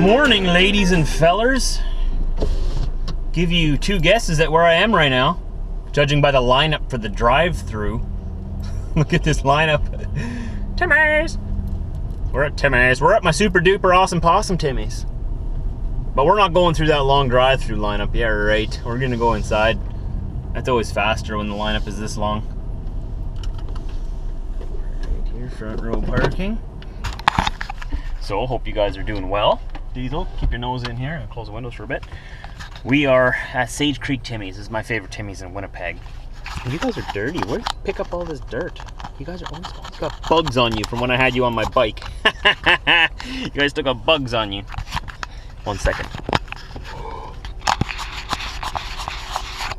morning, ladies and fellers. Give you two guesses at where I am right now, judging by the lineup for the drive-through. Look at this lineup. Timmy's. We're at Timmy's. We're at my super duper awesome possum Timmy's. But we're not going through that long drive-through lineup. Yeah, right. We're gonna go inside. That's always faster when the lineup is this long. Right here, front row parking. So, hope you guys are doing well. Diesel, keep your nose in here and close the windows for a bit. We are at Sage Creek Timmy's. This is my favorite Timmy's in Winnipeg. You guys are dirty. Where did you pick up all this dirt? You guys are always got bugs on you from when I had you on my bike. You guys still got bugs on you. 1 second.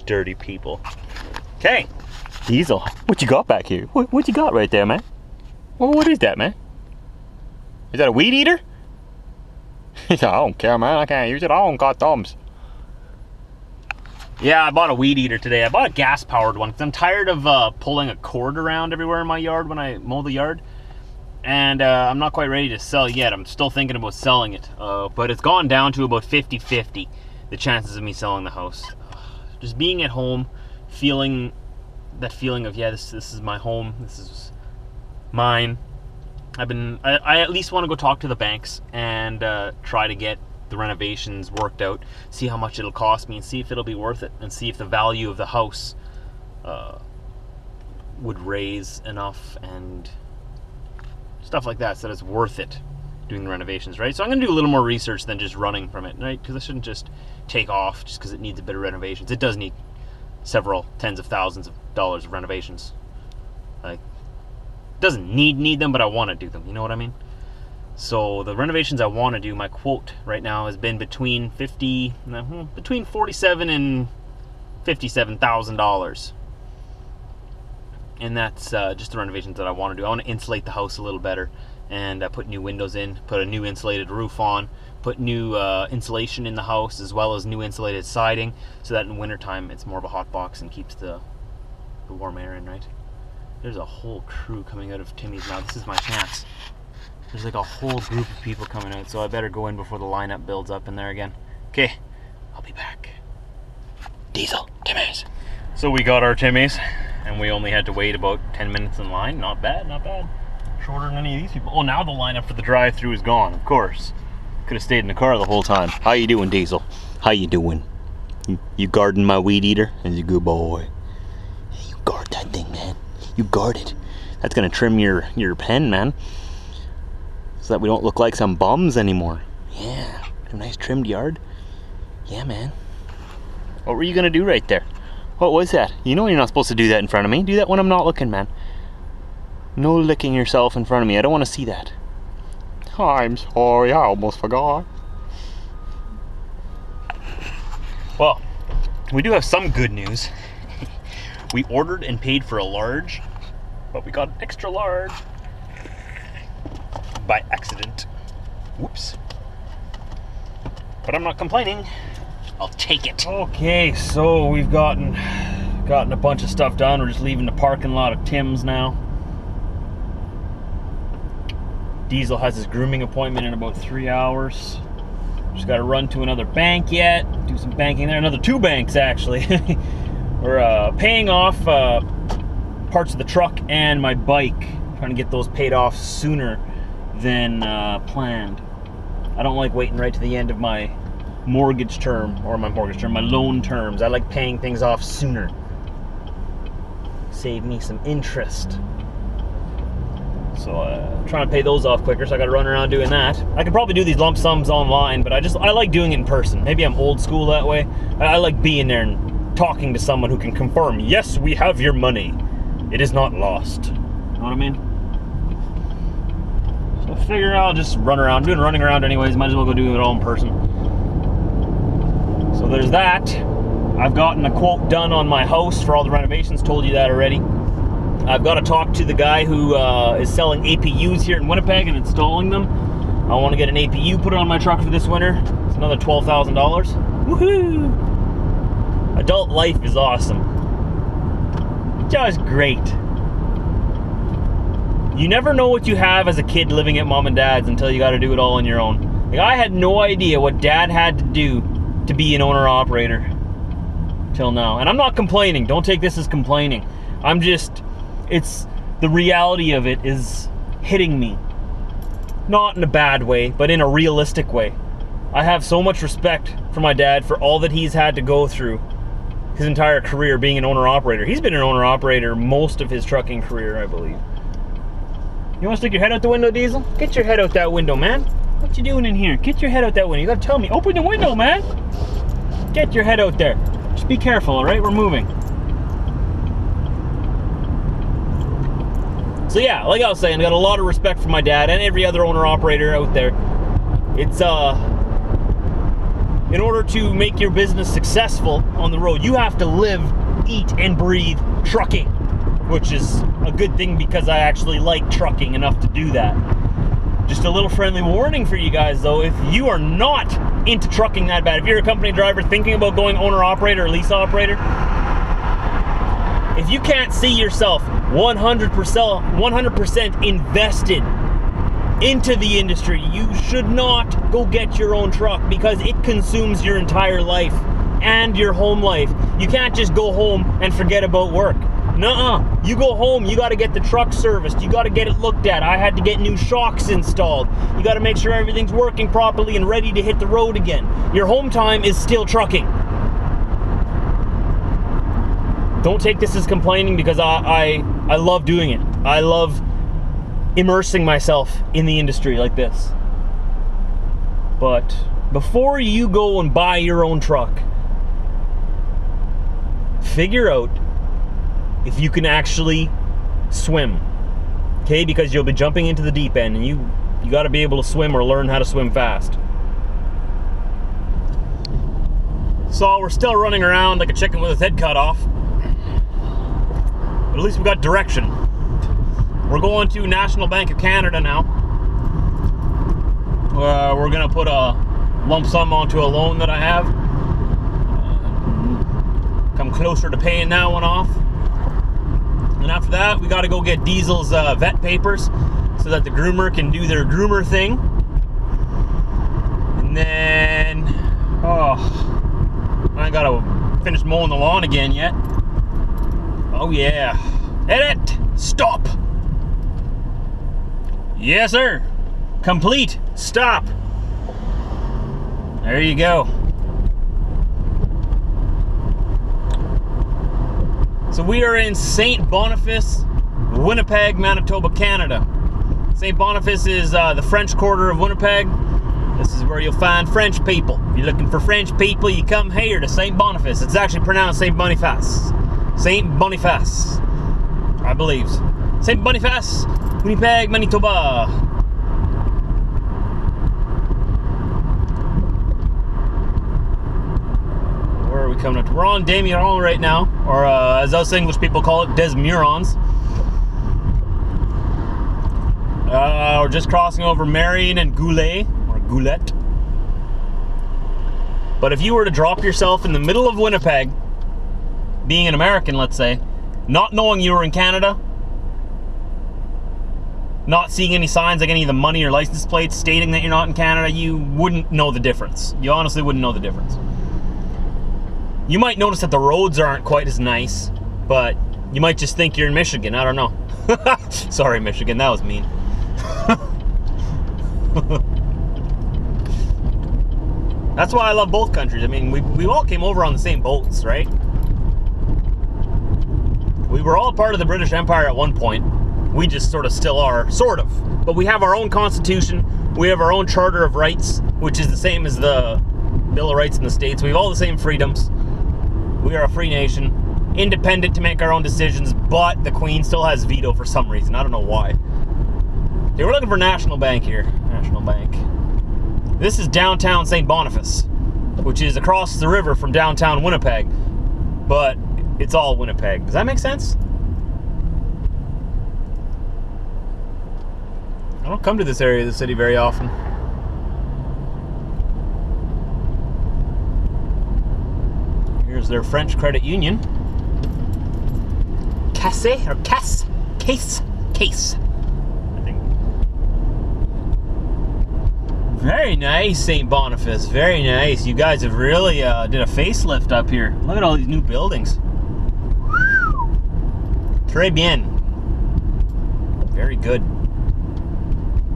Dirty people. Okay. Diesel, what you got back here? What you got right there, man? Well, what is that, man? Is that a weed eater? I don't care, man. I can't use it. I don't got thumbs. Yeah, I bought a weed eater today. I bought a gas-powered one because I'm tired of pulling a cord around everywhere in my yard when I mow the yard. And I'm not quite ready to sell yet. I'm still thinking about selling it. But it's gone down to about 50-50, the chances of me selling the house. Just being at home, feeling that feeling of, yeah, this is my home. This is mine. I at least want to go talk to the banks and try to get the renovations worked out, see how much it'll cost me and see if it'll be worth it, and see if the value of the house would raise enough and stuff like that, so that it's worth it doing the renovations, right? So I'm going to do a little more research than just running from it, right? Because I shouldn't just take off just because it needs a bit of renovations. It does need several tens of thousands of dollars of renovations. Like, doesn't need them, but I want to do them, you know what I mean? So the renovations I want to do, my quote right now has been between $47,000 and $57,000, and that's just the renovations that I want to do. I want to insulate the house a little better and put new windows in, put a new insulated roof on, put new insulation in the house, as well as new insulated siding, so that in wintertime it's more of a hot box and keeps the warm air in, right? There's a whole crew coming out of Timmy's now. This is my chance. There's like a whole group of people coming out, so I better go in before the lineup builds up in there again. Okay, I'll be back. Diesel, Timmy's. So we got our Timmy's, and we only had to wait about 10 minutes in line. Not bad, not bad. Shorter than any of these people. Oh, now the lineup for the drive-thru is gone, of course. Could have stayed in the car the whole time. How you doing, Diesel? How you doing? You guarding my weed eater? He's a good boy. You guard that thing, man. You guard it. That's gonna trim your pen, man, so that we don't look like some bums anymore. Yeah, a nice trimmed yard. Yeah, man. What were you gonna do right there? What was that? You know you're not supposed to do that in front of me. Do that when I'm not looking, man. No licking yourself in front of me. I don't want to see that. I'm sorry, I almost forgot. Well, we do have some good news. We ordered and paid for a large, but we got an extra large by accident. Whoops. But I'm not complaining. I'll take it. Okay, so we've gotten a bunch of stuff done. We're just leaving the parking lot of Tim's now. Diesel has his grooming appointment in about 3 hours. Just got to run to another bank yet, do some banking there. Another 2 banks, actually. We're paying off parts of the truck and my bike, trying to get those paid off sooner than planned. I don't like waiting right to the end of my mortgage term, or my loan terms. I like paying things off sooner. Save me some interest. So trying to pay those off quicker, so I got to run around doing that. I could probably do these lump sums online, but I like doing it in person. Maybe I'm old school that way. I like being there and talking to someone who can confirm, yes, we have your money. It is not lost. You know what I mean? So I figure I'll just run around. I'm doing running around anyways. Might as well go do it all in person. So there's that. I've gotten a quote done on my house for all the renovations. Told you that already. I've got to talk to the guy who is selling APUs here in Winnipeg and installing them. I want to get an APU put on my truck for this winter. It's another $12,000. Woohoo! Adult life is awesome. Just great. You never know what you have as a kid living at mom and dad's until you got to do it all on your own. Like, I had no idea what Dad had to do to be an owner-operator till now. And I'm not complaining. Don't take this as complaining. I'm just, it's, the reality of it is hitting me. Not in a bad way, but in a realistic way. I have so much respect for my dad for all that he's had to go through his entire career being an owner-operator. He's been an owner-operator most of his trucking career, I believe. You want to stick your head out the window, Diesel? Get your head out that window, man. What you doing in here? Get your head out that window. You gotta tell me. Open the window, man. Get your head out there. Just be careful, all right? We're moving. So yeah, like I was saying, I got a lot of respect for my dad and every other owner-operator out there. It's, in order to make your business successful on the road, you have to live, eat, and breathe trucking, which is a good thing because I actually like trucking enough to do that. Just a little friendly warning for you guys though, if you are not into trucking that bad, if you're a company driver thinking about going owner-operator or lease operator, if you can't see yourself 100% invested into the industry, you should not go get your own truck because it consumes your entire life and your home life. You can't just go home and forget about work. Nuh-uh. You go home, you got to get the truck serviced. You got to get it looked at. I had to get new shocks installed. You got to make sure everything's working properly and ready to hit the road again. Your home time is still trucking. Don't take this as complaining because I love doing it. I love immersing myself in the industry like this. But before you go and buy your own truck, figure out if you can actually swim, okay? Because you'll be jumping into the deep end and you got to be able to swim or learn how to swim fast. So we're still running around like a chicken with his head cut off, but at least we got direction. We're going to National Bank of Canada now. We're gonna put a lump sum onto a loan that I have. Come closer to paying that one off. And after that, we got to go get Diesel's vet papers so that the groomer can do their groomer thing. And then, I ain't got to finish mowing the lawn again yet. Oh yeah. Edit! Stop! Yes, sir. Complete. Stop. There you go. So we are in St. Boniface, Winnipeg, Manitoba, Canada. St. Boniface is the French Quarter of Winnipeg. This is where you'll find French people. If you're looking for French people, you come here to St. Boniface. It's actually pronounced St. Boniface. St. Boniface, I believe. St. Boniface, Winnipeg, Manitoba. Where are we coming up to? We're on Des Murons right now, or as us English people call it, Des Murons. We're just crossing over Marion and Goulet, or Goulet. But if you were to drop yourself in the middle of Winnipeg, being an American, let's say, not knowing you were in Canada, not seeing any signs like any of the money or license plates stating that you're not in Canada, you wouldn't know the difference. You honestly wouldn't know the difference. You might notice that the roads aren't quite as nice, but you might just think you're in Michigan. I don't know. Sorry, Michigan, that was mean. That's why I love both countries. I mean, we all came over on the same boats, right? We were all part of the British Empire at one point. We just sort of still are, sort of. But we have our own constitution. We have our own Charter of Rights, which is the same as the Bill of Rights in the States. We have all the same freedoms. We are a free nation, independent to make our own decisions, but the Queen still has veto for some reason. I don't know why. Okay, we're looking for National Bank here. National Bank. This is downtown St. Boniface, which is across the river from downtown Winnipeg, but it's all Winnipeg. Does that make sense? I don't come to this area of the city very often. Here's their French credit union. Caisse or Caisse? Case. I think. Very nice, St. Boniface. Very nice. You guys have really did a facelift up here. Look at all these new buildings. Très bien. Very good.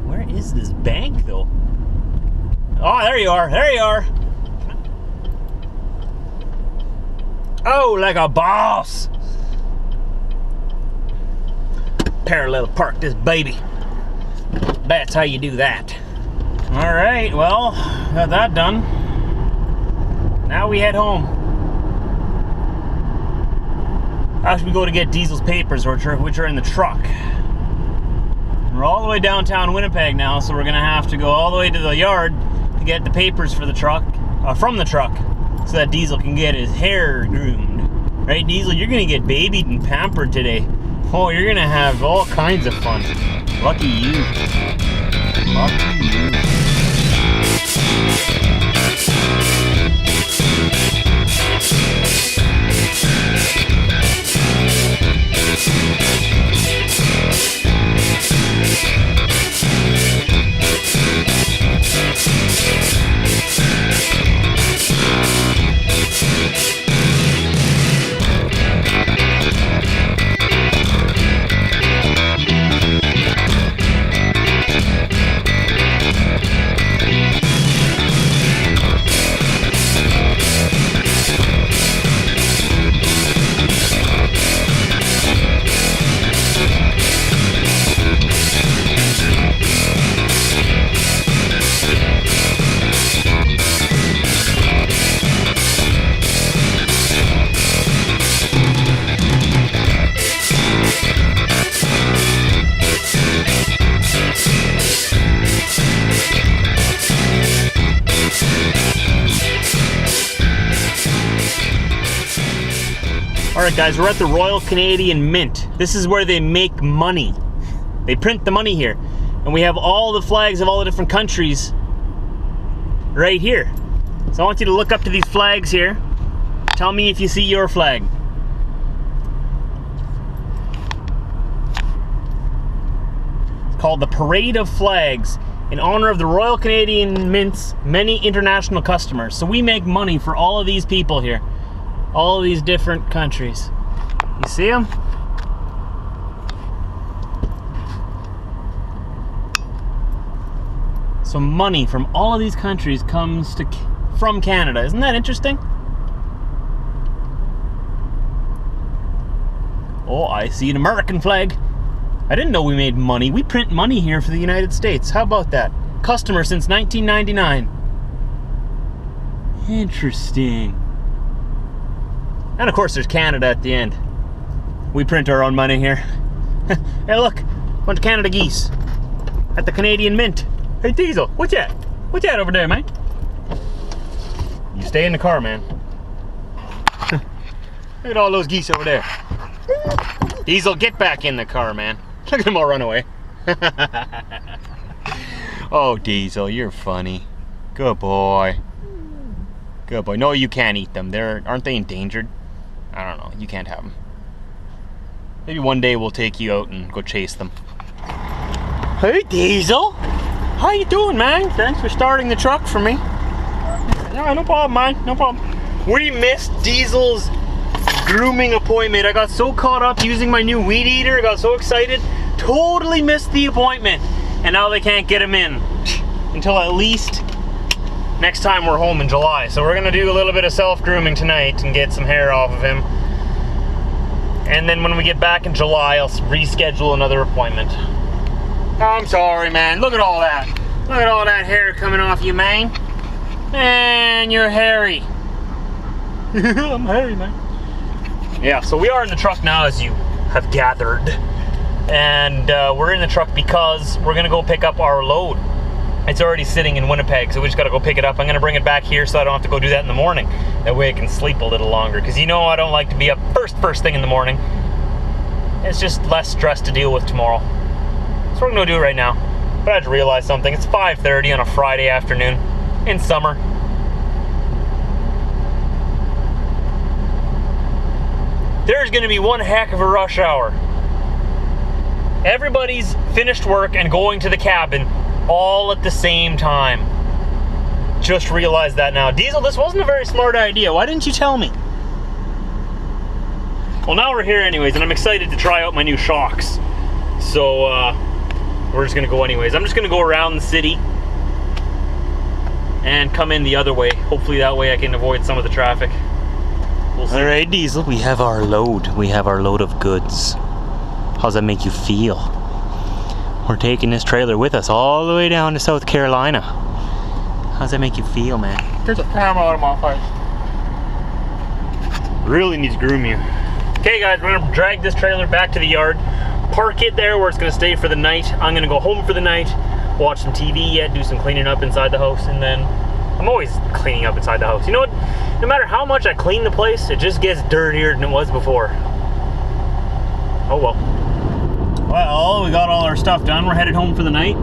Where is this bank, though? Oh, there you are. There you are. Oh, like a boss. Parallel park this baby. That's how you do that. All right, well, got that done. Now we head home. Actually, we go to get Diesel's papers, which are in the truck. We're all the way downtown Winnipeg now, so we're gonna have to go all the way to the yard to get the papers for the truck, from the truck, so that Diesel can get his hair groomed. Right, Diesel? You're gonna get babied and pampered today. Oh, you're gonna have all kinds of fun. Lucky you. Lucky you. Alright guys, we're at the Royal Canadian Mint. This is where they make money. They print the money here. And we have all the flags of all the different countries right here. So I want you to look up to these flags here. Tell me if you see your flag. It's called the Parade of Flags in honor of the Royal Canadian Mint's many international customers. So we make money for all of these people here. All of these different countries. You see them? So money from all of these countries comes from Canada. Isn't that interesting? Oh, I see an American flag. I didn't know we made money. We print money here for the United States. How about that? Customer since 1999. Interesting. And of course there's Canada at the end. We print our own money here. Hey look, bunch of Canada geese at the Canadian Mint. Hey Diesel, what's that? What's that over there, man? You stay in the car, man. Look at all those geese over there. Diesel, get back in the car, man. Look at them all run away. Oh, Diesel, you're funny. Good boy. Good boy. No, you can't eat them. Aren't they endangered? I don't know. You can't have them. Maybe one day we'll take you out and go chase them. Hey, Diesel. How you doing, man? Thanks for starting the truck for me. No problem, man. No problem. We missed Diesel's grooming appointment. I got so caught up using my new weed eater. I got so excited. Totally missed the appointment. And now they can't get him in until at least next time we're home in July. So we're gonna do a little bit of self-grooming tonight and get some hair off of him. And then when we get back in July, I'll reschedule another appointment. I'm sorry, man. Look at all that. Look at all that hair coming off you, man. Man, you're hairy. I'm hairy, man. Yeah, so we are in the truck now, as you have gathered. And we're in the truck because we're gonna go pick up our load. It's already sitting in Winnipeg, so we just gotta go pick it up. I'm gonna bring it back here so I don't have to go do that in the morning. That way I can sleep a little longer, because you know I don't like to be up first thing in the morning. It's just less stress to deal with tomorrow. So we're gonna do it right now. But I had to realize something. It's 5:30 on a Friday afternoon in summer. There's gonna be one heck of a rush hour. Everybody's finished work and going to the cabin all at the same time. just realized that now. Diesel, this wasn't a very smart idea. Why didn't you tell me? Well, now we're here anyways, and I'm excited to try out my new shocks. So, we're just gonna go anyways. I'm just gonna go around the city and come in the other way. Hopefully that way I can avoid some of the traffic. We'll see. All right, Diesel, we have our load. We have our load of goods. How's that make you feel? We're taking this trailer with us all the way down to South Carolina. How's that make you feel, man? There's a camera out of my face. Really need to groom you. Okay guys, we're gonna drag this trailer back to the yard, park it there where it's gonna stay for the night. I'm gonna go home for the night, watch some TV yet, do some cleaning up inside the house, and then I'm always cleaning up inside the house. You know what? No matter how much I clean the place, it just gets dirtier than it was before. Oh well. Well, we got all our stuff done. We're headed home for the night.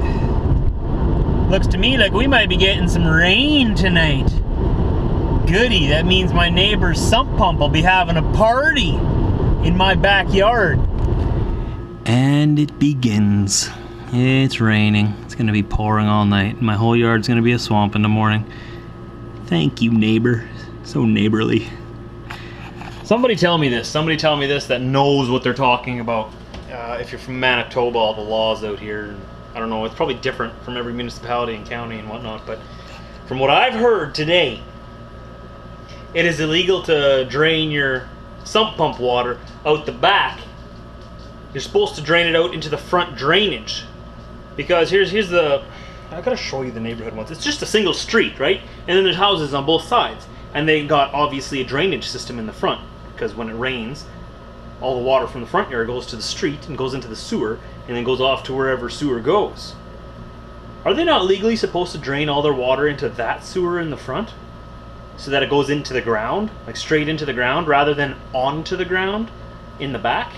Looks to me like we might be getting some rain tonight. Goody, that means my neighbor's sump pump will be having a party in my backyard. And it begins. It's raining. It's gonna be pouring all night. My whole yard's gonna be a swamp in the morning. Thank you, neighbor. So neighborly. Somebody tell me this that knows what they're talking about. If you're from Manitoba, all the laws out here, I don't know, it's probably different from every municipality and county and whatnot, but from what I've heard today, it is illegal to drain your sump pump water out the back. You're supposed to drain it out into the front drainage. Because here's the, I gotta show you the neighborhood once. It's just a single street, right? And then there's houses on both sides. And they got obviously a drainage system in the front. Because when it rains, all the water from the front yard goes to the street and goes into the sewer and then goes off to wherever sewer goes. Are they not legally supposed to drain all their water into that sewer in the front? So that it goes into the ground, like straight into the ground, rather than onto the ground in the back?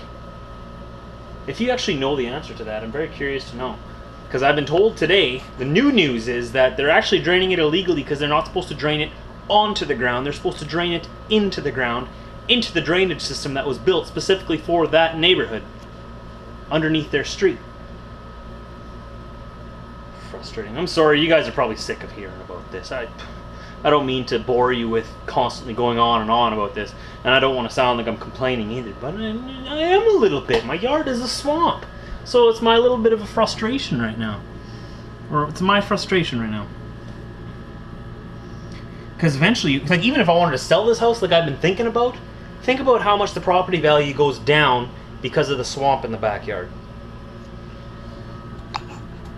If you actually know the answer to that, I'm very curious to know. Because I've been told today, the new news is that they're actually draining it illegally because they're not supposed to drain it onto the ground. They're supposed to drain it into the ground, into the drainage system that was built specifically for that neighborhood, underneath their street. Frustrating. I'm sorry, you guys are probably sick of hearing about this. I don't mean to bore you with constantly going on and on about this, and I don't want to sound like I'm complaining either, but I am a little bit. My yard is a swamp, so it's my little bit of a frustration right now. Or it's my frustration right now. Because eventually, like even if I wanted to sell this house like I've been thinking about, think about how much the property value goes down because of the swamp in the backyard.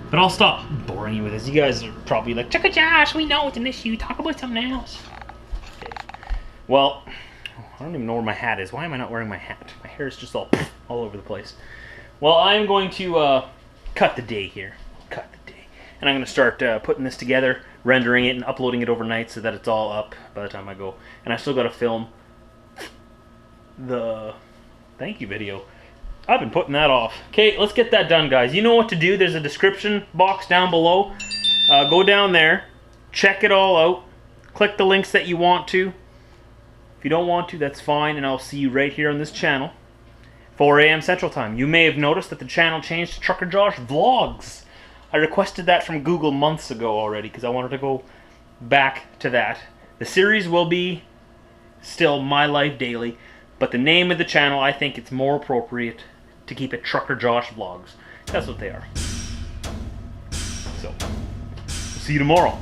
But I'll stop boring you with this. You guys are probably like, Chuck Josh, we know it's an issue. Talk about something else. Okay. Well, I don't even know where my hat is. Why am I not wearing my hat? My hair is just all over the place. Well, I'm going to cut the day here. Cut the day. And I'm going to start putting this together, rendering it, and uploading it overnight so that it's all up by the time I go. And I still got to film the thank you video. I've been putting that off. Okay, let's get that done, guys. You know what to do. There's a description box down below. Go down there, check it all out, click the links that you want to. If you don't want to, that's fine, and I'll see you right here on this channel, 4 a.m. Central Time. You may have noticed that the channel changed to Trucker Josh Vlogs. I requested that from Google months ago already because I wanted to go back to that. The series will be still My Life Daily, but the name of the channel, I think it's more appropriate to keep it Trucker Josh Vlogs. That's what they are. So, see you tomorrow.